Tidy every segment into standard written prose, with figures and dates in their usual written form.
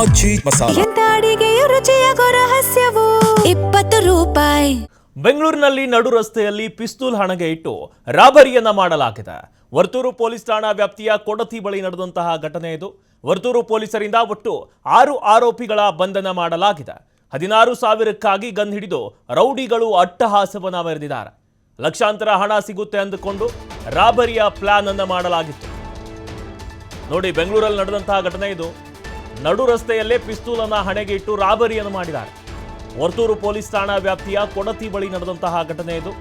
ಮಜ್ಜಿ ಮಸಾಲ ಎಂತ ಅಡಿಗೆಯ ರುಚಿಯಾಗೋ ರಹಸ್ಯವು 20 ರೂಪಾಯಿ. ಬೆಂಗಳೂರಿನಲ್ಲಿ ನಡು ರಸ್ತೆಯಲ್ಲಿ ಪಿಸ್ತೂಲ್ ಹಣೆಗೆ ಇಟ್ಟು ರಾಬರಿಯನ್ನ ಮಾಡಲಾಗಿದೆ. ವರ್ತೂರು ಪೊಲೀಸ್ ಠಾಣಾ ವ್ಯಾಪ್ತಿಯ ಕೊಡತಿ ಬಳಿ ನಡೆದಂತಹ ಘಟನೆ ಇದು. ವರ್ತೂರು ಪೊಲೀಸರಿಂದ ಒಟ್ಟು 6 ಆರೋಪಿಗಳ ಬಂಧನ ಮಾಡಲಾಗಿದೆ. 16,000ಕ್ಕಾಗಿ ಗನ್ ಹಿಡಿದು ರೌಡಿಗಳು ಅಟ್ಟಹಾಸವನ್ನ ಮೆರೆದಿದ್ದಾರೆ. ಲಕ್ಷಾಂತರ ಹಣ ಸಿಗುತ್ತೆ ಅಂದುಕೊಂಡು ರಾಬರಿಯ ಪ್ಲಾನ್ ಅನ್ನ ಮಾಡಲಾಗಿತ್ತು. ನೋಡಿ, ಬೆಂಗಳೂರಲ್ಲಿ ನಡೆದಂತಹ ಘಟನೆ ಇದು. ನಡು ರಸ್ತೆಯಲ್ಲೇ ಪಿಸ್ತೂಲ್ ಅನ್ನ ಹಣೆಗೆ ಇಟ್ಟು ರಾಬರಿಯನ್ನು ಮಾಡಿದ್ದಾರೆ. ವರ್ತೂರು ಪೊಲೀಸ್ ಠಾಣಾ ವ್ಯಾಪ್ತಿಯ ಕೊಡತಿ ಬಳಿ ನಡೆದಂತಹ ಘಟನೆ ಇದು.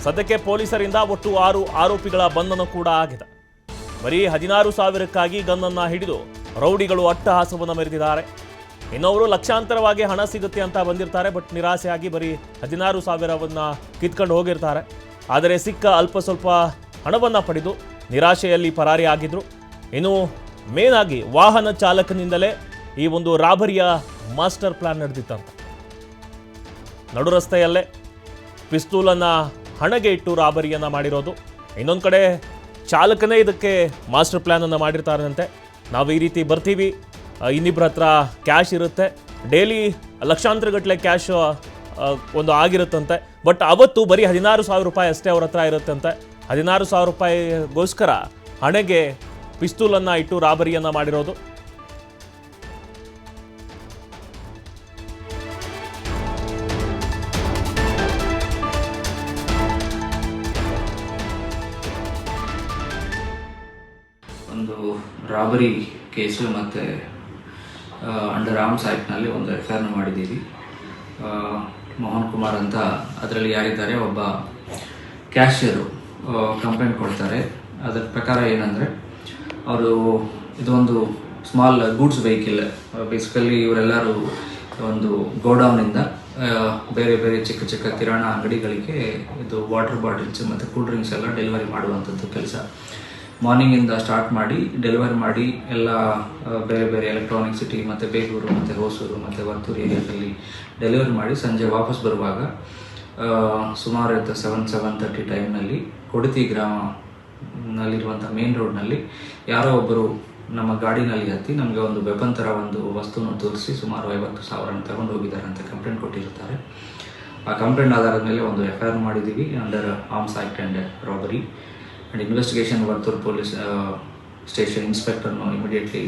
ಸದ್ಯಕ್ಕೆ ಪೊಲೀಸರಿಂದ ಒಟ್ಟು 6 ಆರೋಪಿಗಳ ಬಂಧನ ಕೂಡ ಆಗಿದೆ. ಬರೀ 16,000ಕ್ಕಾಗಿ ಗನ್ನನ್ನು ಹಿಡಿದು ರೌಡಿಗಳು ಅಟ್ಟಹಾಸವನ್ನು ಮೆರೆದಿದ್ದಾರೆ. ಇನ್ನೊವರು ಲಕ್ಷಾಂತರವಾಗಿ ಹಣ ಸಿಗುತ್ತೆ ಅಂತ ಬಂದಿರ್ತಾರೆ. ಬಟ್ ನಿರಾಸೆಯಾಗಿ ಬರೀ 16,000ವನ್ನ ಕಿತ್ಕೊಂಡು ಹೋಗಿರ್ತಾರೆ. ಆದರೆ ಸಿಕ್ಕ ಅಲ್ಪ ಸ್ವಲ್ಪ ಹಣವನ್ನು ಪಡೆದು ನಿರಾಶೆಯಲ್ಲಿ ಪರಾರಿ ಆಗಿದ್ರು. ಇನ್ನು ಮೇನ್ ಆಗಿ ವಾಹನ ಚಾಲಕನಿಂದಲೇ ಈ ಒಂದು ರಾಬರಿಯ ಮಾಸ್ಟರ್ ಪ್ಲಾನ್ ನಡೆದಿತ್ತಂತ. ನಡು ರಸ್ತೆಯಲ್ಲೇ ಪಿಸ್ತೂಲನ್ನು ಹಣೆಗೆ ಇಟ್ಟು ರಾಬರಿಯನ್ನು ಮಾಡಿರೋದು. ಇನ್ನೊಂದು ಕಡೆ ಚಾಲಕನೇ ಇದಕ್ಕೆ ಮಾಸ್ಟರ್ ಪ್ಲ್ಯಾನನ್ನು ಮಾಡಿರ್ತಾರಂತೆ. ನಾವು ಈ ರೀತಿ ಬರ್ತೀವಿ, ಇನ್ನಿಬ್ಬರ ಹತ್ರ ಕ್ಯಾಶ್ ಇರುತ್ತೆ, ಡೈಲಿ ಲಕ್ಷಾಂತರ ಗಟ್ಟಲೆ ಕ್ಯಾಶ್ ಒಂದು ಆಗಿರುತ್ತಂತೆ. ಬಟ್ ಅವತ್ತು ಬರೀ 16,000 ರೂಪಾಯಿ ಅಷ್ಟೇ ಅವ್ರ ಹತ್ರ ಇರುತ್ತಂತೆ. 16,000 ರೂಪಾಯಿಗೋಸ್ಕರ ಹಣೆಗೆ ಪಿಸ್ತೂಲನ್ನು ಇಟ್ಟು ರಾಬರಿಯನ್ನು ಮಾಡಿರೋದು. ಒಂದು ರಾಬರಿ ಕೇಸು ಮತ್ತು ಅಂಡರ್ ಆರ್ಮ್ಸ್ ಆ್ಯಕ್ಟ್ನಲ್ಲಿ ಒಂದು ಎಫ್.ಐ.ಆರ್ ಮಾಡಿದ್ದೀವಿ. ಮೋಹನ್ ಕುಮಾರ್ ಅಂತ ಅದರಲ್ಲಿ ಯಾರಿದ್ದಾರೆ, ಒಬ್ಬ ಕ್ಯಾಶಿಯರು ಕಂಪ್ಲೇಂಟ್ ಕೊಡ್ತಾರೆ. ಅದರ ಪ್ರಕಾರ ಏನಂದರೆ, ಅವರು ಇದೊಂದು ಸ್ಮಾಲ್ ಗೂಡ್ಸ್ ವೆಹಿಕಲ್, ಬೇಸಿಕಲಿ ಇವರೆಲ್ಲರೂ ಒಂದು ಗೋಡೌನಿಂದ ಬೇರೆ ಬೇರೆ ಚಿಕ್ಕ ಚಿಕ್ಕ ಕಿರಾಣ ಅಂಗಡಿಗಳಿಗೆ ಇದು ವಾಟರ್ ಬಾಟಲ್ಸ್ ಮತ್ತು ಕೂಲ್ ಡ್ರಿಂಕ್ಸ್ ಎಲ್ಲ ಡೆಲಿವರಿ ಮಾಡುವಂಥದ್ದು ಕೆಲಸ. ಮಾರ್ನಿಂಗಿಂದ ಸ್ಟಾರ್ಟ್ ಮಾಡಿ ಡೆಲಿವರಿ ಮಾಡಿ ಎಲ್ಲ ಬೇರೆ ಬೇರೆ ಎಲೆಕ್ಟ್ರಾನಿಕ್ ಸಿಟಿ ಮತ್ತು ಬೇಗೂರು ಮತ್ತು ಹೊಸೂರು ಮತ್ತು ವರ್ತೂರು ಏರಿಯಾದಲ್ಲಿ ಡೆಲಿವರಿ ಮಾಡಿ ಸಂಜೆ ವಾಪಸ್ ಬರುವಾಗ ಸುಮಾರು 7:30 ಟೈಮ್ನಲ್ಲಿ ಕೊಡತಿ ಗ್ರಾಮನಲ್ಲಿರುವಂಥ ಮೇನ್ ರೋಡ್ನಲ್ಲಿ ಯಾರೋ ಒಬ್ಬರು ನಮ್ಮ ಗಾಡಿನಲ್ಲಿ ಹತ್ತಿ ನಮಗೆ ಒಂದು ವೆಪನ್ ಥರ ಒಂದು ವಸ್ತುವನ್ನು ತೋರಿಸಿ ಸುಮಾರು 50,000 ತಗೊಂಡು ಹೋಗಿದ್ದಾರೆ ಅಂತ ಕಂಪ್ಲೇಂಟ್ ಕೊಟ್ಟಿರ್ತಾರೆ. ಆ ಕಂಪ್ಲೇಂಟ್ ಆಧಾರದ ಮೇಲೆ ಒಂದು ಎಫ್.ಐ.ಆರ್ ಮಾಡಿದ್ದೀವಿ under arms act and robbery. And investigation Varthur police station ಇನ್ಸ್ಪೆಕ್ಟರ್ನು ಇಮಿಡಿಯೇಟ್ಲಿ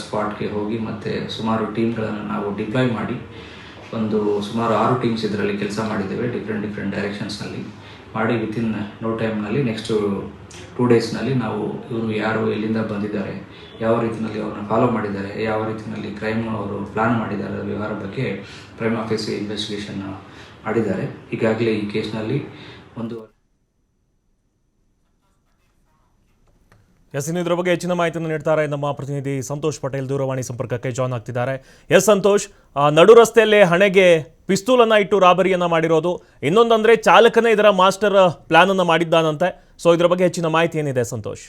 ಸ್ಪಾಟ್ಗೆ ಹೋಗಿ ಮತ್ತು ಸುಮಾರು ಟೀಮ್ಗಳನ್ನು ನಾವು ಡಿಪ್ಲಾಯ್ ಮಾಡಿ ಒಂದು ಸುಮಾರು 6 ಟೀಮ್ಸ್ ಇದರಲ್ಲಿ ಕೆಲಸ ಮಾಡಿದ್ದೇವೆ. ಡಿಫ್ರೆಂಟ್ ಡೈರೆಕ್ಷನ್ಸ್ನಲ್ಲಿ ಮಾಡಿ ವಿತಿನ್ ನೋ ಟೈಮ್ನಲ್ಲಿ ನೆಕ್ಸ್ಟು 2 ಡೇಸ್ನಲ್ಲಿ ನಾವು ಇವರು ಯಾರು, ಎಲ್ಲಿಂದ ಬಂದಿದ್ದಾರೆ, ಯಾವ ರೀತಿಯಲ್ಲಿ ಅವ್ರನ್ನ ಫಾಲೋ ಮಾಡಿದ್ದಾರೆ, ಯಾವ ರೀತಿಯಲ್ಲಿ ಕ್ರೈಮ್ ಅವರು ಪ್ಲಾನ್ ಮಾಡಿದ್ದಾರೆ, ವ್ಯವಹಾರ ಬಗ್ಗೆ ಪ್ರೈಮ್ ಆಫೀಸ್ ಇನ್ವೆಸ್ಟಿಗೇಷನ್ ಮಾಡಿದ್ದಾರೆ. ಈಗಾಗಲೇ ಈ ಕೇಸ್ನಲ್ಲಿ ಒಂದು ಇದ್ರ ಬಗ್ಗೆ ಹೆಚ್ಚಿನ ಮಾಹಿತಿಯನ್ನು ನೀಡ್ತಾರೆ ನಮ್ಮ ಪ್ರತಿನಿಧಿ ಸಂತೋಷ್ ಪಟೇಲ್. ದೂರವಾಣಿ ಸಂಪರ್ಕಕ್ಕೆ ಜಾಯ್ನ್ ಆಗ್ತಿದ್ದಾರೆ. ಸಂತೋಷ್, ನಡು ರಸ್ತೆಯಲ್ಲೇ ಹಣೆಗೆ ಪಿಸ್ತೂಲನ್ನು ಇಟ್ಟು ರಾಬರಿಯನ್ನು ಮಾಡಿರೋದು, ಇನ್ನೊಂದಂದ್ರೆ ಚಾಲಕನೇ ಇದರ ಮಾಸ್ಟರ್ ಪ್ಲಾನ್ ಅನ್ನು ಮಾಡಿದ್ದಾನಂತೆ. ಸೊ ಇದ್ರ ಬಗ್ಗೆ ಹೆಚ್ಚಿನ ಮಾಹಿತಿ ಏನಿದೆ ಸಂತೋಷ್?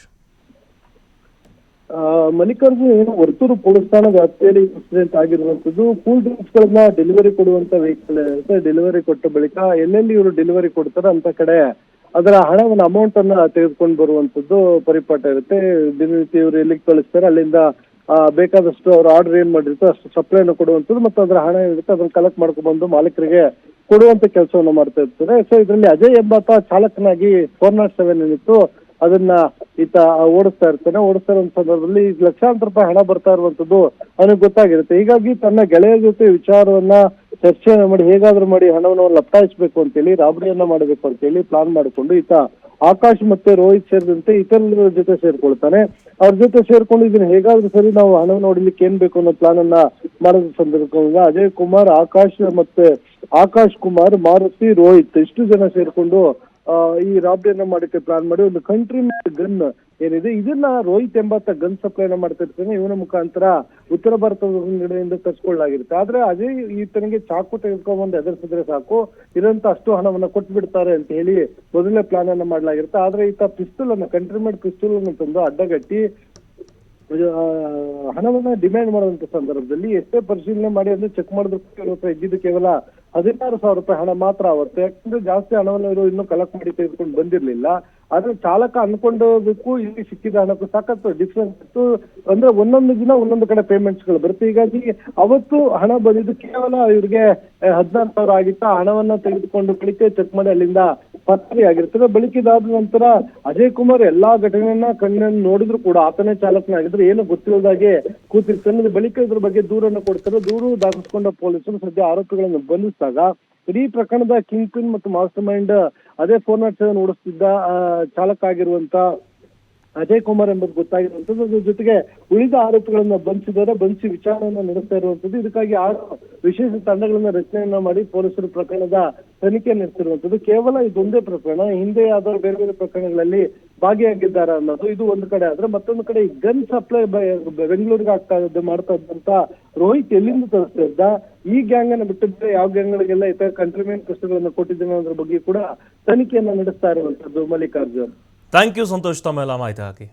ಮಲ್ಲಿಕಾರ್ಜುನ್, ಏನು ವರ್ತೂರು ಪೊಲೀಸ್ ಠಾಣಾ ವ್ಯಾಪ್ತಿಯಲ್ಲಿ ಇನ್ಸಿಡೆಂಟ್ ಆಗಿರುವಂತದ್ದು, ಕೂಲ್ ಡ್ರಿಂಕ್ಸ್ ಗಳನ್ನ ಡೆಲಿವರಿ ಕೊಡುವಂತ ವೆಹಿಕಲ್ ಡೆಲಿವರಿ ಕೊಟ್ಟ ಬಳಿಕ ಎಲ್ಲೆಲ್ಲಿ ಇವರು ಡೆಲಿವರಿ ಕೊಡ್ತಾರೆ ಅಂತ ಕಡೆ ಅದರ ಹಣವನ್ನು ಅಮೌಂಟ್ ಅನ್ನ ತೆಗೆದುಕೊಂಡು ಬರುವಂತದ್ದು ಪರಿಪಾಠ ಇರುತ್ತೆ. ದಿನನಿತ್ಯ ಇವರು ಎಲ್ಲಿಗೆ ಕಳಿಸ್ತಾರೆ ಅಲ್ಲಿಂದ ಬೇಕಾದಷ್ಟು ಅವ್ರ ಆರ್ಡರ್ ಏನ್ ಮಾಡಿರುತ್ತೆ ಅಷ್ಟು ಸಪ್ಲೈನ ಕೊಡುವಂಥದ್ದು ಮತ್ತು ಅದರ ಹಣ ಏನಿರುತ್ತೆ ಅದನ್ನ ಕಲೆಕ್ಟ್ ಮಾಡ್ಕೊಂಡು ಬಂದು ಮಾಲೀಕರಿಗೆ ಕೊಡುವಂತ ಕೆಲಸವನ್ನು ಮಾಡ್ತಾ ಇರ್ತಾರೆ. ಸೊ ಇದರಲ್ಲಿ ಅಜಯ್ ಎಂಬಾತ ಚಾಲಕನಾಗಿ 407 ಏನಿತ್ತು ಅದನ್ನ ಈತ ಓಡಿಸ್ತಾ ಇರ್ತಾನೆ. ಓಡಿಸ್ತಾ ಇರೋ ಸಂದರ್ಭದಲ್ಲಿ ಲಕ್ಷಾಂತರ ರೂಪಾಯಿ ಹಣ ಬರ್ತಾ ಇರುವಂತದ್ದು ಅವನಿಗೆ ಗೊತ್ತಾಗಿರುತ್ತೆ. ಹೀಗಾಗಿ ತನ್ನ ಗೆಳೆಯರ ಜೊತೆ ವಿಚಾರವನ್ನ ಚರ್ಚೆಯನ್ನು ಮಾಡಿ ಹೇಗಾದ್ರೂ ಮಾಡಿ ಹಣವನ್ನು ಲಪಟಾಯಿಸಬೇಕು ಅಂತೇಳಿ, ರಾಬರಿಯನ್ನ ಮಾಡಬೇಕು ಅಂತೇಳಿ ಪ್ಲಾನ್ ಮಾಡಿಕೊಂಡು ಈತ ಆಕಾಶ್ ಮತ್ತೆ ರೋಹಿತ್ ಸೇರಿದಂತೆ ಇತರರ ಜೊತೆ ಸೇರ್ಕೊಳ್ತಾನೆ. ಅವ್ರ ಜೊತೆ ಸೇರ್ಕೊಂಡು ಇದನ್ನ ಹೇಗಾದ್ರೂ ಸರಿ ನಾವು ಹಣವನ್ನು ನೋಡ್ಲಿಕ್ಕೆ ಏನ್ ಬೇಕು ಅನ್ನೋ ಪ್ಲಾನ್ ಅನ್ನ ಮಾಡಿದ ಸಂದರ್ಭದಲ್ಲಿ ಅಜಯ್ ಕುಮಾರ್, ಆಕಾಶ್ ಕುಮಾರ್, ಮಾರುತಿ, ರೋಹಿತ್ ಇಷ್ಟು ಜನ ಸೇರ್ಕೊಂಡು ಈ ರಾಬರಿಯನ್ನ ಮಾಡಕ್ಕೆ ಪ್ಲಾನ್ ಮಾಡಿ ಒಂದು ಕಂಟ್ರಿ ಗನ್ ಏನಿದೆ ಇದನ್ನ ರೋಹಿತ್ ಎಂಬಾತ ಗನ್ ಸಪ್ಲೈನ ಮಾಡ್ತಾ ಇರ್ತಾನೆ. ಇವನ ಮುಖಾಂತರ ಉತ್ತರ ಭಾರತದ ಕಡೆಯಿಂದ ತರಿಸ್ಕೊಳ್ಳಲಾಗಿರುತ್ತೆ. ಆದ್ರೆ ಅಜಯ್ ಈತನಿಗೆ ಚಾಕು ತೆಗೆದುಕೊಂಡ್ಬಂದು ಎದುರಿಸಿದ್ರೆ ಸಾಕು, ಇದಂತ ಅಷ್ಟು ಹಣವನ್ನ ಕೊಟ್ಟು ಬಿಡ್ತಾರೆ ಅಂತ ಹೇಳಿ ಮೊದಲನೇ ಪ್ಲಾನ್ ಅನ್ನ ಮಾಡಲಾಗಿರುತ್ತೆ. ಆದ್ರೆ ಈತ ಪಿಸ್ತೂಲ್ ಅನ್ನ ಕಂಟ್ರಿ ಮೇಡ್ ಪಿಸ್ತೂಲ್ ಅನ್ನು ತಂದು ಅಡ್ಡಗಟ್ಟಿ ಹಣವನ್ನ ಡಿಮ್ಯಾಂಡ್ ಮಾಡುವಂತ ಸಂದರ್ಭದಲ್ಲಿ ಎಷ್ಟೇ ಪರಿಶೀಲನೆ ಮಾಡಿ ಅಂದ್ರೆ ಚೆಕ್ ಮಾಡಿದ್ರು ಇದ್ದಿದ್ದು ಕೇವಲ 16,000 ರೂಪಾಯಿ ಹಣ ಮಾತ್ರ ಆಗುತ್ತೆ. ಯಾಕಂದ್ರೆ ಜಾಸ್ತಿ ಹಣವನ್ನು ಇವರು ಇನ್ನೂ ಕಲೆಕ್ಟ್ ಮಾಡಿ ತೆಗೆದುಕೊಂಡು ಬಂದಿರ್ಲಿಲ್ಲ. ಆದ್ರೆ ಚಾಲಕ ಅನ್ಕೊಂಡೋದಕ್ಕೂ ಇಲ್ಲಿ ಸಿಕ್ಕಿದ ಹಣಕ್ಕೂ ಸಾಕಷ್ಟು ಡಿಫ್ರೆನ್ಸ್ ಇತ್ತು. ಅಂದ್ರೆ ಒಂದೊಂದು ದಿನ ಒಂದೊಂದು ಕಡೆ ಪೇಮೆಂಟ್ಸ್ ಗಳು ಬರುತ್ತೆ. ಹೀಗಾಗಿ ಅವತ್ತು ಹಣ ಬಂದಿದ್ದು ಕೇವಲ ಇವ್ರಿಗೆ 16,000 ಆಗಿತ್ತು. ಹಣವನ್ನ ತೆಗೆದುಕೊಂಡು ಬಳಿಕ ಚೆಕ್ ಮಾಡಿ ಅಲ್ಲಿಂದ ಪರಾರಿ ಆಗಿರ್ತಾರೆ. ಬಳಿಕ ಇದಾದ ನಂತರ ಅಜಯ್ ಕುಮಾರ್ ಎಲ್ಲಾ ಘಟನೆಯನ್ನ ಕಣ್ಣನ್ನು ನೋಡಿದ್ರು ಕೂಡ ಆತನೇ ಚಾಲಕನಾಗಿದ್ರೆ ಏನು ಗೊತ್ತಿಲ್ಲದಾಗೆ ಕೂತಿರ್ತಾನೆ. ಬಳಿಕ ಇದ್ರ ಬಗ್ಗೆ ದೂರನ್ನು ಕೊಡ್ತಾರೆ. ದೂರು ದಾಖಲಿಸಿಕೊಂಡ ಪೊಲೀಸರು ಸದ್ಯ ಆರೋಪಿಗಳನ್ನು ಬಂಧಿಸಿದಾಗ ಇಡೀ ಪ್ರಕರಣದ ಕಿಂಗ್ ಪಿನ್ ಮತ್ತು ಮಾಸ್ಟರ್ ಮೈಂಡ್ ಅದೇ 407 ಓಡಿಸ್ತಿದ್ದ ಚಾಲಕ ಆಗಿರುವಂತ ಅಜಯ್ ಕುಮಾರ್ ಎಂಬುದು ಗೊತ್ತಾಗಿರುವಂತದ್ದು. ಅದ್ರ ಜೊತೆಗೆ ಉಳಿದ ಆರೋಪಿಗಳನ್ನ ಬಂಧಿಸಿ ವಿಚಾರಣೆಯನ್ನ ನಡೆಸ್ತಾ ಇರುವಂತದ್ದು. ಇದಕ್ಕಾಗಿ 6 ವಿಶೇಷ ತಂಡಗಳನ್ನ ರಚನೆಯನ್ನ ಮಾಡಿ ಪೊಲೀಸರು ಪ್ರಕರಣದ ತನಿಖೆ ನಡೆಸಿರುವಂತದ್ದು. ಕೇವಲ ಇದೊಂದೇ ಪ್ರಕರಣ, ಹಿಂದೆ ಯಾವ್ದಾದ್ರು ಬೇರೆ ಬೇರೆ ಪ್ರಕರಣಗಳಲ್ಲಿ ಭಾಗಿಯಾಗಿದ್ದಾರೆ ಅನ್ನೋದು ಇದು ಒಂದು ಕಡೆ ಆದ್ರೆ, ಮತ್ತೊಂದು ಕಡೆ ಈ ಗನ್ ಸಪ್ಲೈ ಬೆಂಗಳೂರಿಗೆ ಮಾಡ್ತಾ ಇದ್ದಂತ ರೋಹಿತ್ ಎಲ್ಲಿಂದ ತರಿಸ್ತಾ ಇದ್ದ, ಈ ಗ್ಯಾಂಗ್ ಅನ್ನ ಬಿಟ್ಟಿದ್ರೆ ಯಾವ ಗ್ಯಾಂಗ್ಗಳಿಗೆಲ್ಲ ಇತರ ಕಂಟ್ರಿಮೆಂಟ್ ಪುಸ್ತಕಗಳನ್ನ ಕೊಟ್ಟಿದ್ದೇನೆ ಅನ್ನೋದ್ರ ಬಗ್ಗೆ ಕೂಡ ತನಿಖೆಯನ್ನ ನಡೆಸ್ತಾ ಇರುವಂತದ್ದು. ಮಲ್ಲಿಕಾರ್ಜುನ್, ಥ್ಯಾಂಕ್ ಯು ಸಂತೋಷ್ ತಮ್ಮೆಲ್ಲ ಮಾಹಿತಿ ಹಾಕಿ.